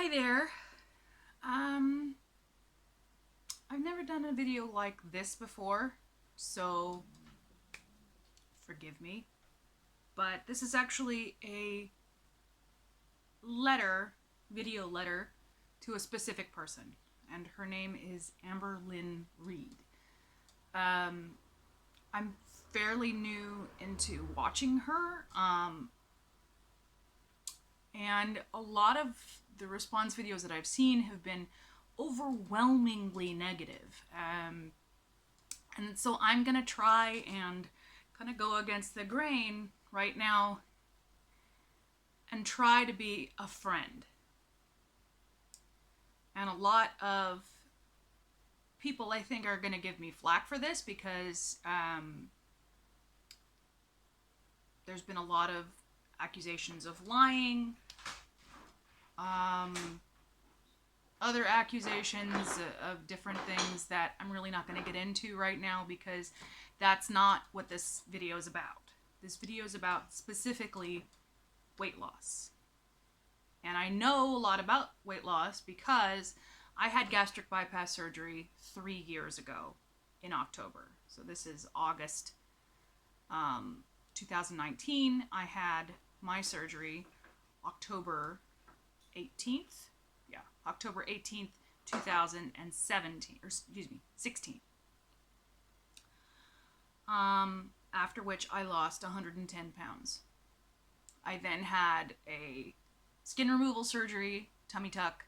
Hi there. I've never done a video like this before, so forgive me. But this is actually a video letter to a specific person, and her name is Amberlynn Reid. I'm fairly new into watching her, and a lot of the response videos that I've seen have been overwhelmingly negative. And so I'm going to try and kind of go against the grain right now and try to be a friend. And a lot of people, I think, are going to give me flack for this because there's been a lot of accusations of lying, other accusations of different things that I'm really not going to get into right now because that's not what this video is about. This video is about specifically weight loss. And I know a lot about weight loss because I had gastric bypass surgery 3 years ago in October. So this is August 2019. I had my surgery October 18th. Yeah, October 18th, 2017, or excuse me, 16. After which I lost 110 pounds. I then had a skin removal surgery, tummy tuck.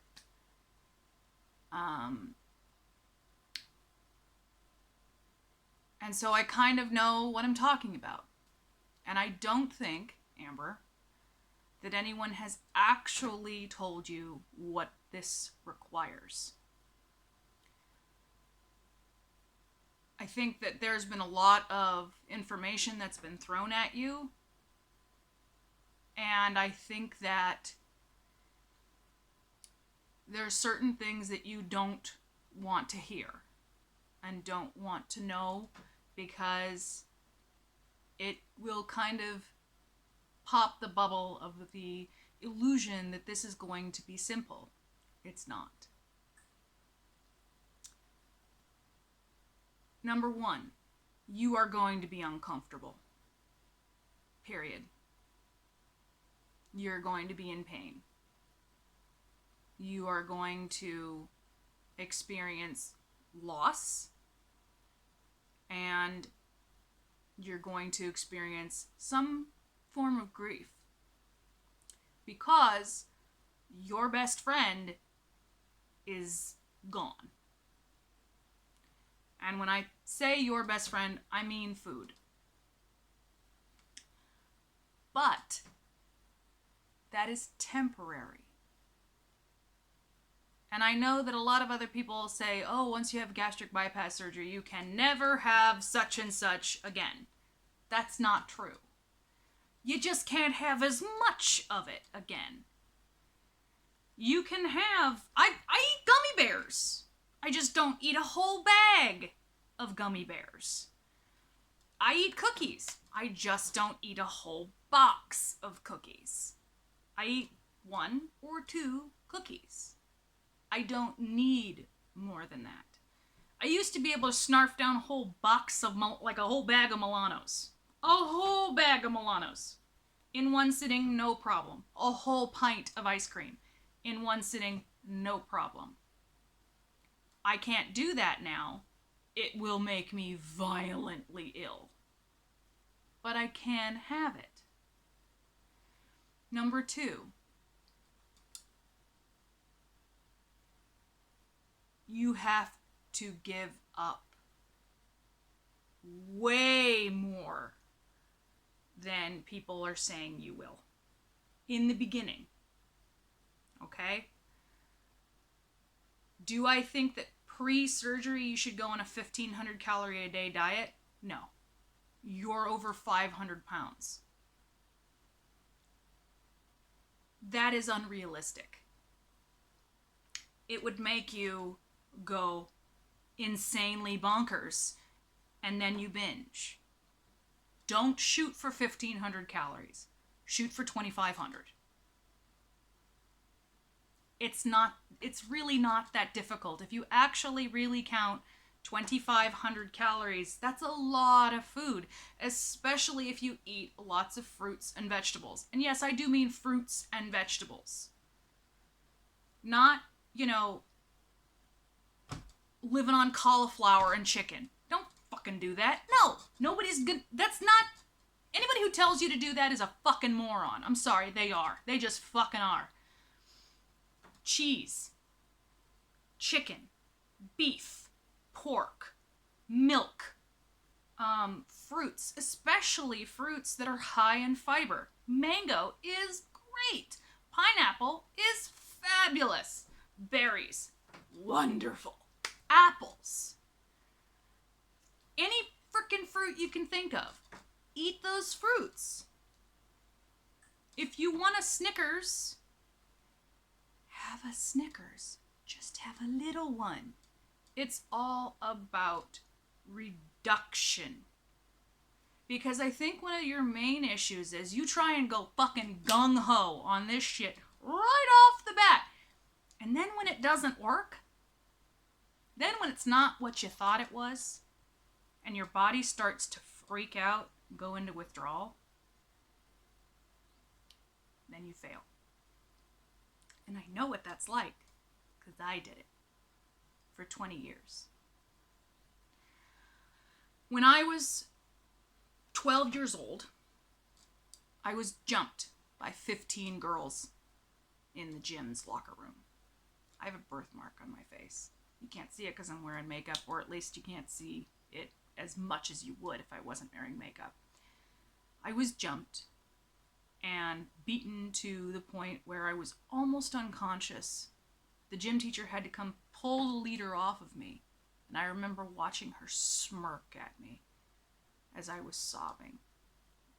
And so I kind of know what I'm talking about. And I don't think, Amber, that anyone has actually told you what this requires. I think that there's been a lot of information that's been thrown at you. And I think that there's certain things that you don't want to hear and don't want to know because it will kind of pop the bubble of the illusion that this is going to be simple. It's not. Number one, you are going to be uncomfortable. Period. You're going to be in pain. You are going to experience loss, and you're going to experience some form of grief because your best friend is gone. And when I say your best friend, I mean food. But that is temporary. And I know that a lot of other people say, oh, once you have gastric bypass surgery, you can never have such and such again. That's not true. You just can't have as much of it again. You can have... I eat gummy bears. I just don't eat a whole bag of gummy bears. I eat cookies. I just don't eat a whole box of cookies. I eat 1 or 2 cookies. I don't need more than that. I used to be able to snarf down a whole box of, like a whole bag of Milanos. A whole bag of Milanos. In one sitting, no problem. A whole pint of ice cream. In one sitting, no problem. I can't do that now. It will make me violently ill. But I can have it. Number 2. You have to give up way more than people are saying you will. In the beginning. Okay? Do I think that pre-surgery you should go on a 1,500 calorie a day diet? No. You're over 500 pounds. That is unrealistic. It would make you go insanely bonkers and then you binge. Don't shoot for 1,500 calories. Shoot for 2,500. It's really not that difficult. If you actually really count 2,500 calories, that's a lot of food, especially if you eat lots of fruits and vegetables. And yes, I do mean fruits and vegetables. Not, you know, living on cauliflower and chicken. Don't fucking do that. No, nobody's good. That's not. Anybody who tells you to do that is a fucking moron. I'm sorry, they are. They just fucking are. Cheese, chicken, beef, pork, milk, fruits, especially fruits that are high in fiber. Mango is great. Pineapple is fabulous. Berries, wonderful. Apples. Any frickin' fruit you can think of. Eat those fruits. If you want a Snickers, have a Snickers. Just have a little one. It's all about reduction. Because I think one of your main issues is you try and go fucking gung-ho on this shit right off the bat. And then when it doesn't work, then when it's not what you thought it was, and your body starts to freak out, go into withdrawal, then you fail. And I know what that's like, because I did it for 20 years. When I was 12 years old, I was jumped by 15 girls in the gym's locker room. I have a birthmark on my face. You can't see it because I'm wearing makeup, or at least you can't see it as much as you would if I wasn't wearing makeup. I was jumped and beaten to the point where I was almost unconscious. The gym teacher had to come pull the leader off of me, and I remember watching her smirk at me as I was sobbing.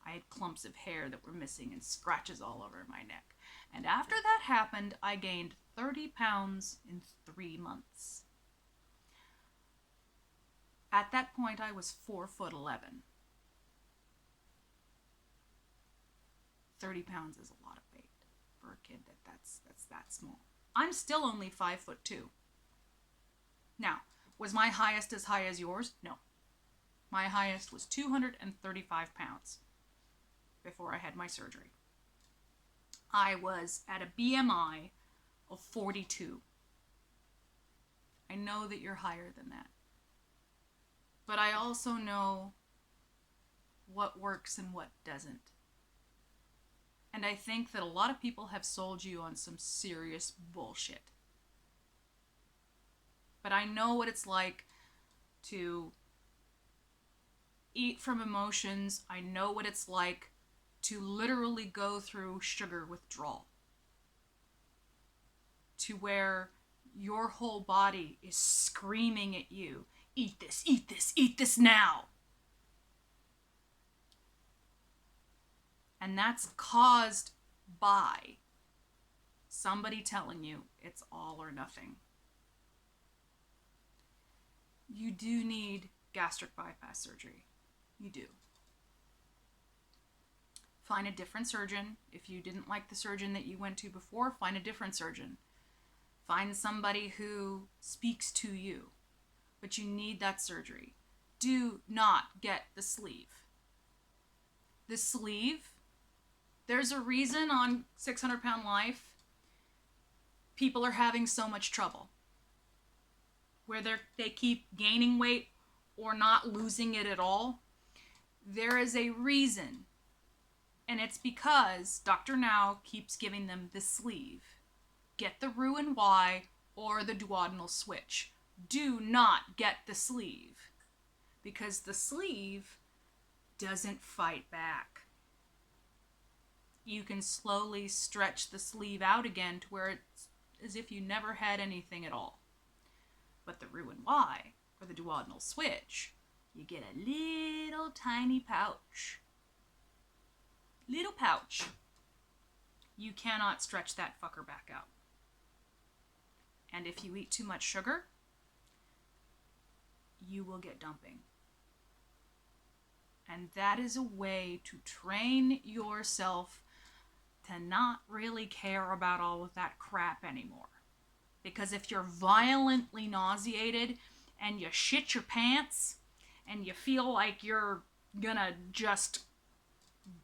I had clumps of hair that were missing and scratches all over my neck. And after that happened, I gained 30 pounds in 3 months. At that point, I was 4'11". 30 pounds is a lot of weight for a kid that's that small. I'm still only 5'2". Now, was my highest as high as yours? No. My highest was 235 pounds before I had my surgery. I was at a BMI of 42. I know that you're higher than that. But I also know what works and what doesn't. And I think that a lot of people have sold you on some serious bullshit. But I know what it's like to eat from emotions. I know what it's like to literally go through sugar withdrawal. To where your whole body is screaming at you, eat this, eat this, eat this now. And that's caused by somebody telling you it's all or nothing. You do need gastric bypass surgery. You do. Find a different surgeon. If you didn't like the surgeon that you went to before, find a different surgeon. Find somebody who speaks to you. But you need that surgery. Do not get the sleeve. The sleeve, there's a reason on 600 Pound Life people are having so much trouble. Where they keep gaining weight or not losing it at all. There is a reason. And it's because Dr. Now keeps giving them the sleeve. Get the Roux-en-Y or the duodenal switch. Do not get the sleeve. Because the sleeve doesn't fight back. You can slowly stretch the sleeve out again to where it's as if you never had anything at all. But the Roux-en-Y or the duodenal switch, you get a little tiny pouch. Little pouch. You cannot stretch that fucker back out. And if you eat too much sugar, you will get dumping. And that is a way to train yourself to not really care about all of that crap anymore. Because if you're violently nauseated and you shit your pants and you feel like you're gonna just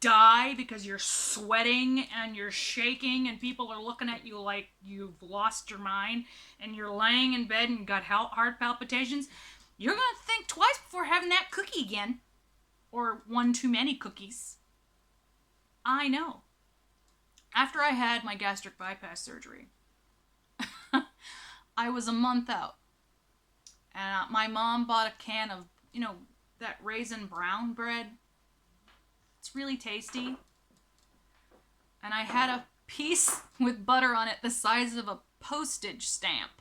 die because you're sweating and you're shaking and people are looking at you like you've lost your mind and you're laying in bed and got heart palpitations, you're gonna think twice before having that cookie again. Or one too many cookies. I know. After I had my gastric bypass surgery, I was a month out. And my mom bought a can of, that raisin brown bread. It's really tasty. And I had a piece with butter on it the size of a postage stamp.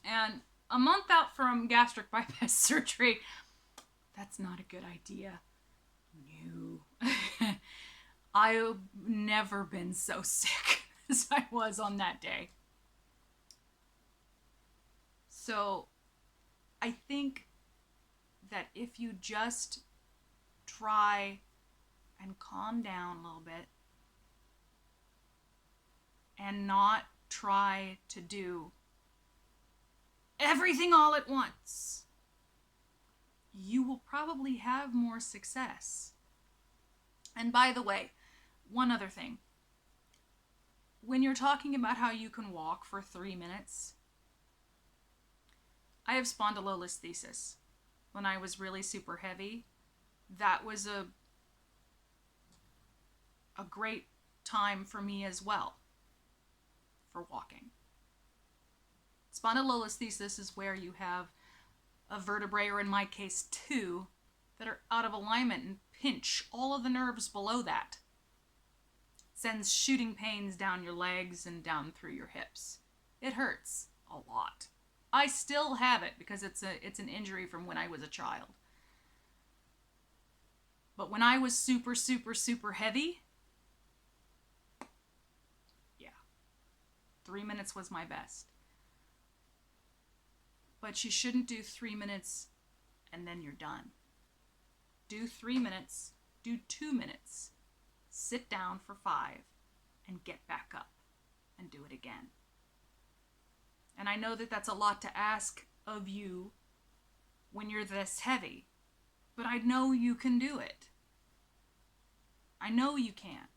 And a month out from gastric bypass surgery, that's not a good idea. No. I've never been so sick as I was on that day. So I think that if you just try and calm down a little bit and not try to do everything all at once, you will probably have more success. And by the way, one other thing. When you're talking about how you can walk for 3 minutes, I have spondylolisthesis. When I was really super heavy, that was a great time for me as well for walking. Spondylolisthesis is where you have a vertebrae, or in my case 2, that are out of alignment and pinch all of the nerves below that. It sends shooting pains down your legs and down through your hips. It hurts a lot. I still have it because it's an injury from when I was a child. But when I was super, super, super heavy, yeah, 3 minutes was my best. But you shouldn't do 3 minutes and then you're done. Do 3 minutes, do 2 minutes, sit down for 5, and get back up and do it again. And I know that that's a lot to ask of you when you're this heavy, but I know you can do it. I know you can.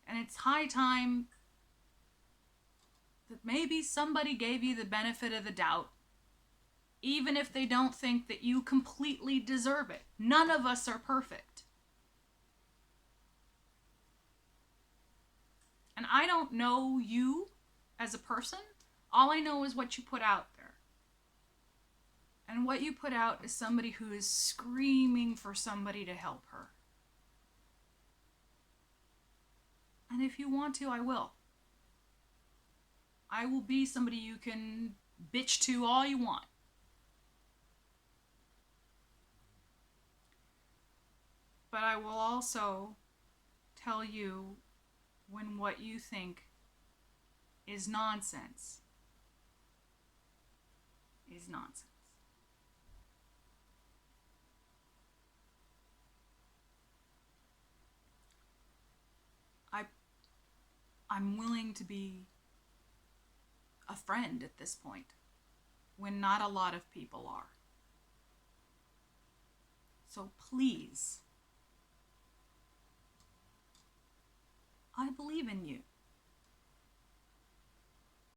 And it's high time that maybe somebody gave you the benefit of the doubt, even if they don't think that you completely deserve it. None of us are perfect. And I don't know you as a person. All I know is what you put out there. And what you put out is somebody who is screaming for somebody to help her. And if you want to, I will. I will be somebody you can bitch to all you want. But I will also tell you when what you think is nonsense is nonsense. I'm willing to be a friend at this point when not a lot of people are. So please, I believe in you.